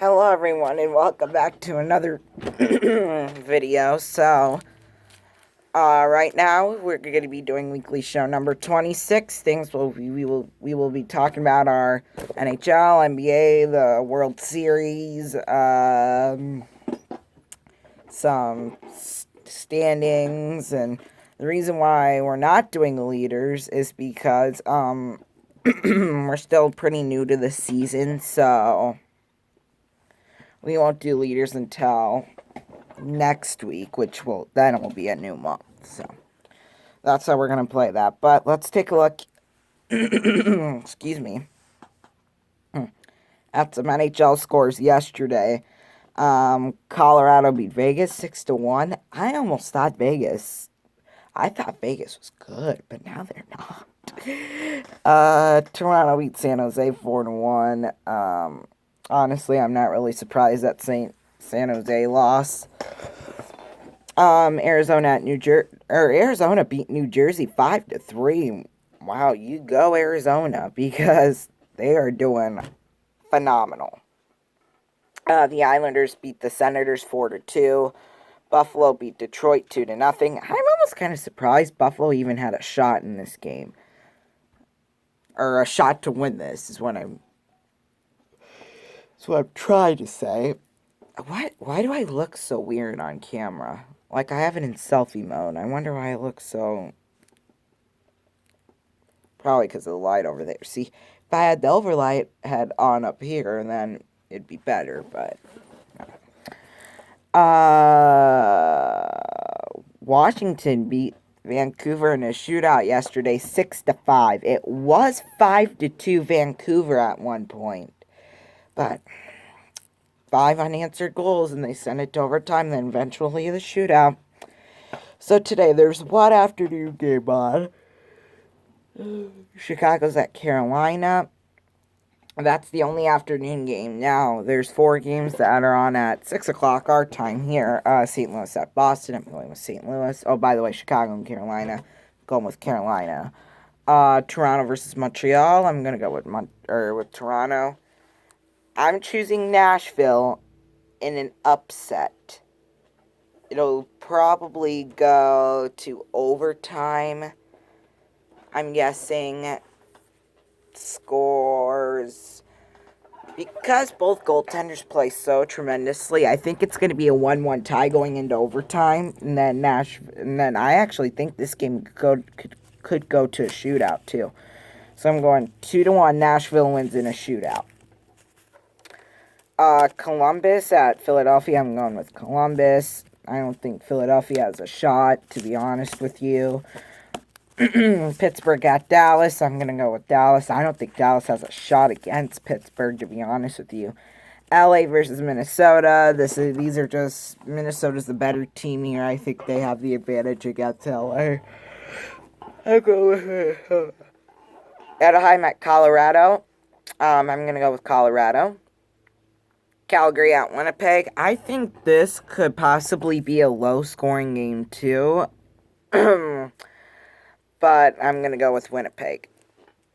Hello everyone and welcome back to another video. Right now we're going to be doing weekly show number 26. We will be talking about our NHL, NBA, the World Series, some standings, and the reason why we're not doing the leaders is because we're still pretty new to the season, so we won't do leaders until next week, which will be a new month. So that's how we're gonna play that. But let's take a look. Excuse me. At some NHL scores yesterday. Colorado beat Vegas 6-1. I thought Vegas was good, but now they're not. Toronto beat San Jose 4-1. Honestly, I'm not really surprised that San Jose lost. Arizona beat New Jersey 5-3. Wow, you go Arizona, because they are doing phenomenal. The Islanders beat the Senators 4-2. Buffalo beat Detroit 2-0. I'm almost kind of surprised Buffalo even had a shot in this game, or a shot to win this. Is what I'm trying to say. Why do I look so weird on camera? Like, I have it in selfie mode. I wonder why I look so... Probably because of the light over there. See, if I had the overlight head on up here, then it'd be better, but... Washington beat Vancouver in a shootout yesterday, 6-5. It was 5-2 Vancouver at one point, but 5 unanswered goals, and they sent it to overtime, then eventually the shootout. So today, there's one afternoon game on. Chicago's at Carolina. That's the only afternoon game. Now, there's 4 games that are on at 6 o'clock our time here. St. Louis at Boston. I'm going with St. Louis. Oh, by the way, Chicago and Carolina. I'm going with Carolina. Toronto versus Montreal. I'm going to go with Toronto. I'm choosing Nashville in an upset. It'll probably go to overtime. I'm guessing scores, because both goaltenders play so tremendously. I think it's going to be a 1-1 tie going into overtime, and then I actually think this game could go to a shootout too. So I'm going 2-1. Nashville wins in a shootout. Columbus at Philadelphia. I'm going with Columbus. I don't think Philadelphia has a shot, to be honest with you. Pittsburgh at Dallas. I'm going to go with Dallas. I don't think Dallas has a shot against Pittsburgh, to be honest with you. LA versus Minnesota. Minnesota's the better team here. I think they have the advantage against LA. I'll go with Anaheim at Colorado. I'm going to go with Colorado. Calgary at Winnipeg. I think this could possibly be a low-scoring game, too. But I'm going to go with Winnipeg.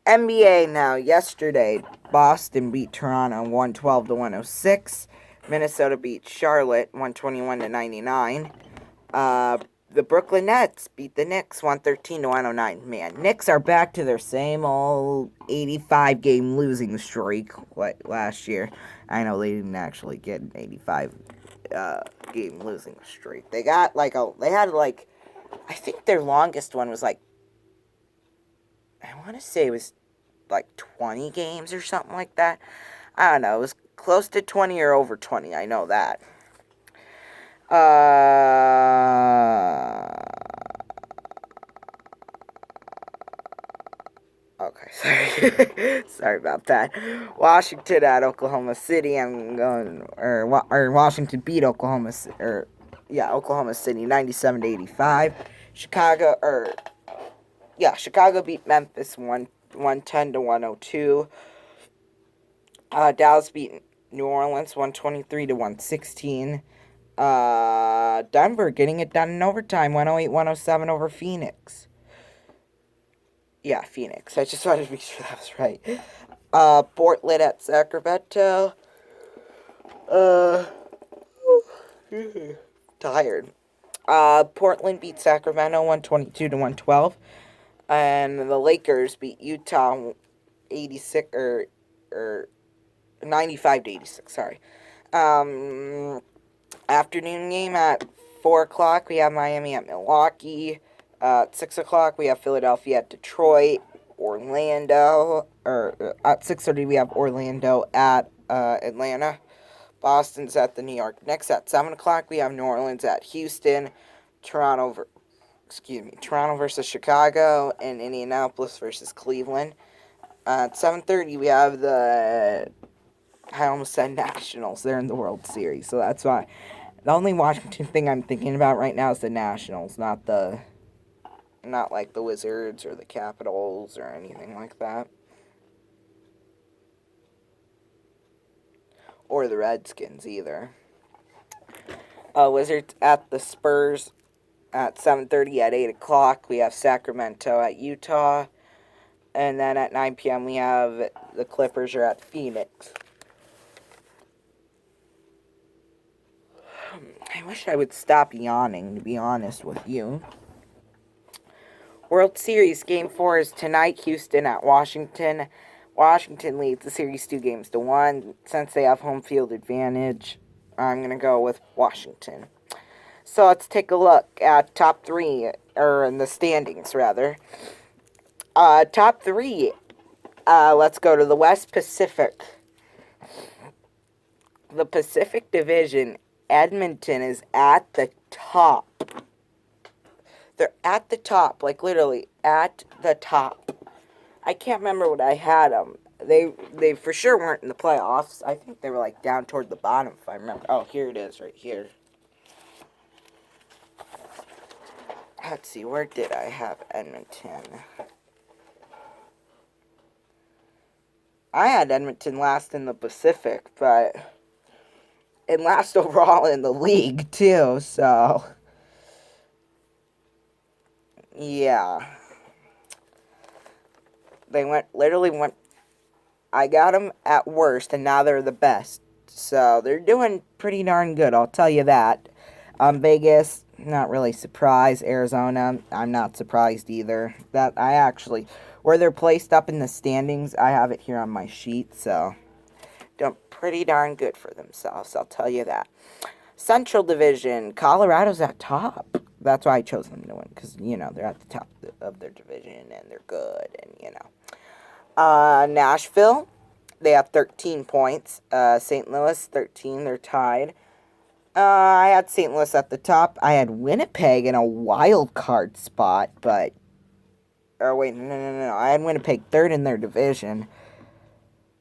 NBA now. Yesterday, Boston beat Toronto 112-106. Minnesota beat Charlotte 121-99. The Brooklyn Nets beat the Knicks 113-109. Man, Knicks are back to their same old 85-game losing streak like last year. I know they didn't actually get an 85-game losing streak. They had I think their longest one was I want to say it was 20 games or something like that. I don't know. It was close to 20 or over 20. I know that. Okay, sorry. Sorry about that. Washington at Oklahoma City. Washington beat Oklahoma City 97-85. Chicago beat Memphis 110-102. Dallas beat New Orleans 123-116. Denver getting it done in overtime, 108-107 over Phoenix. Yeah, Phoenix. I just wanted to make sure that was right. Portland at Sacramento. Uh, tired. Portland beat Sacramento 122 to 112, and the Lakers beat Utah 86 or 95 to 86. Sorry. Afternoon game at 4 o'clock. We have Miami at Milwaukee. At 6 o'clock, we have Philadelphia at Detroit. Orlando, or at 6:30, we have Orlando at Atlanta. Boston's at the New York Knicks. At 7 o'clock, we have New Orleans at Houston. Toronto versus Chicago, and Indianapolis versus Cleveland. At 7:30, we have I almost said Nationals. They're in the World Series, so that's why. The only Washington thing I'm thinking about right now is the Nationals, not like the Wizards or the Capitals or anything like that. Or the Redskins either. Wizards at the Spurs at 7:30. At 8 o'clock, we have Sacramento at Utah. And then at 9 p.m., we have the Clippers are at Phoenix. I wish I would stop yawning, to be honest with you. World Series Game 4 is tonight. Houston at Washington. Washington leads the series 2-1. Since they have home field advantage, I'm going to go with Washington. So let's take a look at top three, or in the standings, rather. Top three. Let's go to the West Pacific. The Pacific Division, Edmonton is at the top. They're at the top, like literally at the top. I can't remember what I had them. They for sure weren't in the playoffs. I think they were like down toward the bottom, if I remember. Oh, here it is, right here. Let's see, where did I have Edmonton? I had Edmonton last in the Pacific, but and last overall in the league too. So yeah. They literally went, I got them at worst, and now they're the best. So, they're doing pretty darn good, I'll tell you that. Vegas, not really surprised. Arizona, I'm not surprised either. Where they're placed up in the standings, I have it here on my sheet, so doing pretty darn good for themselves, I'll tell you that. Central Division, Colorado's at top. That's why I chose them to win, because, they're at the top of their division, and they're good, and, Nashville, they have 13 points. St. Louis, 13, they're tied. I had St. Louis at the top. I had Winnipeg in a wild card spot, but... No. I had Winnipeg third in their division.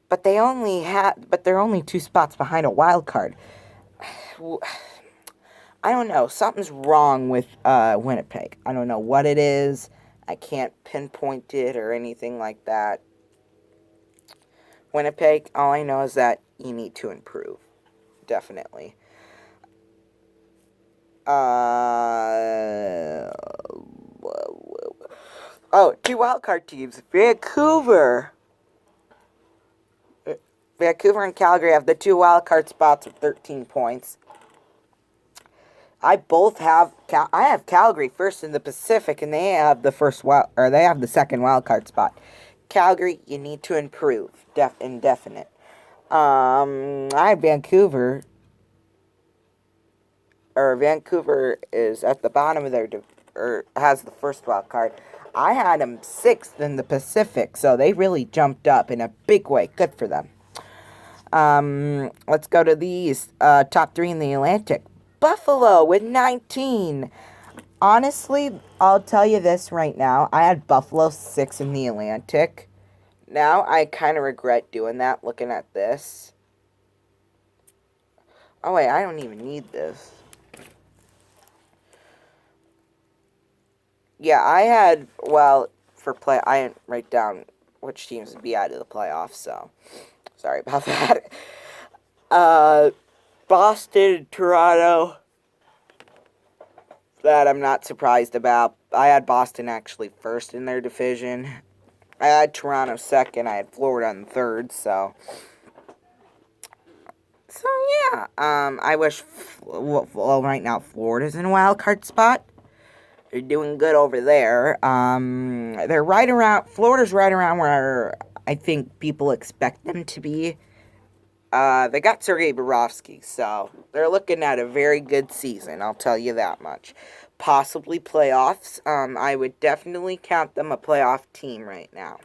But they're only 2 spots behind a wild card. I don't know. Something's wrong with Winnipeg. I don't know what it is. I can't pinpoint it or anything like that. Winnipeg, all I know is that you need to improve. Definitely. Two wildcard teams. Vancouver and Calgary have the 2 wildcard spots with 13 points. I have Calgary first in the Pacific, and they have the second wildcard spot. Calgary, you need to improve. Indefinite. I have Vancouver. Vancouver is at the bottom of has the first wild card. I had them 6th in the Pacific, so they really jumped up in a big way. Good for them. Let's go to these top 3 in the Atlantic. Buffalo with 19. Honestly, I'll tell you this right now. I had Buffalo 6 in the Atlantic. Now I kind of regret doing that, looking at this. Oh, wait, I don't even need this. Yeah, I didn't write down which teams would be out of the playoffs, so sorry about that. Boston, Toronto, that I'm not surprised about. I had Boston actually first in their division. I had Toronto second. I had Florida in third, so So yeah, I wish, well, right now Florida's in a wild card spot. They're doing good over there. They're right around, Florida's right around where I think people expect them to be. They got Sergei Bobrovsky, so they're looking at a very good season, I'll tell you that much. Possibly playoffs. I would definitely count them a playoff team right now.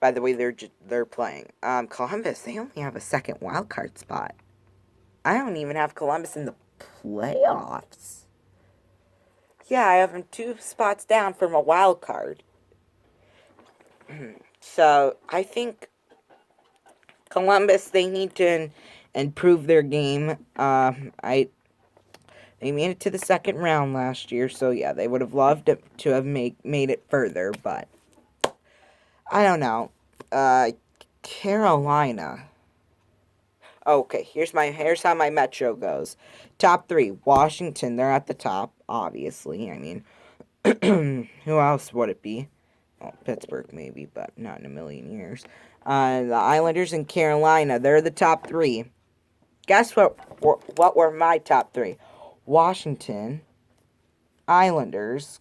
By the way, they're playing. Columbus, they only have a second wild card spot. I don't even have Columbus in the playoffs. Yeah, I have them 2 spots down from a wild card. So I think Columbus, they need to improve their game. They made it to the second round last year, so yeah, they would have loved to have made it further, but I don't know. Carolina. Okay, here's how my Metro goes. Top 3, Washington, they're at the top, obviously. I mean, who else would it be? Well, Pittsburgh maybe, but not in a million years. The Islanders and Carolina, they're the top 3. Guess what were my top 3? Washington, Islanders,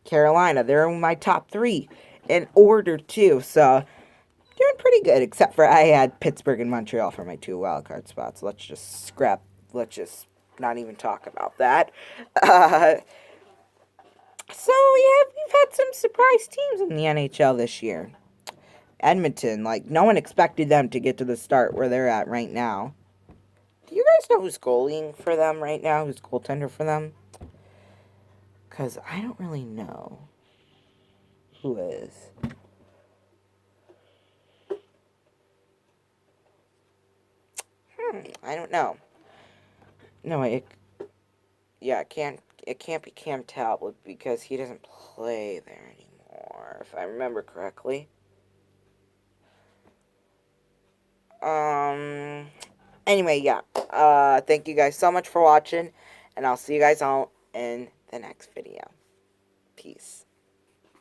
Carolina. They're my top 3 in order too. So doing pretty good, except for I had Pittsburgh and Montreal for my 2 wildcard spots. Let's just not even talk about that. So we've had some surprise teams in the NHL this year. Edmonton, like, no one expected them to get to the start where they're at right now. Do you guys know who's goaling for them right now? Who's goaltender for them? Because I don't really know who is. I don't know. No, it can't be Cam Talbot because he doesn't play there anymore, if I remember correctly. Anyway, yeah. Thank you guys so much for watching, and I'll see you guys all in the next video. Peace.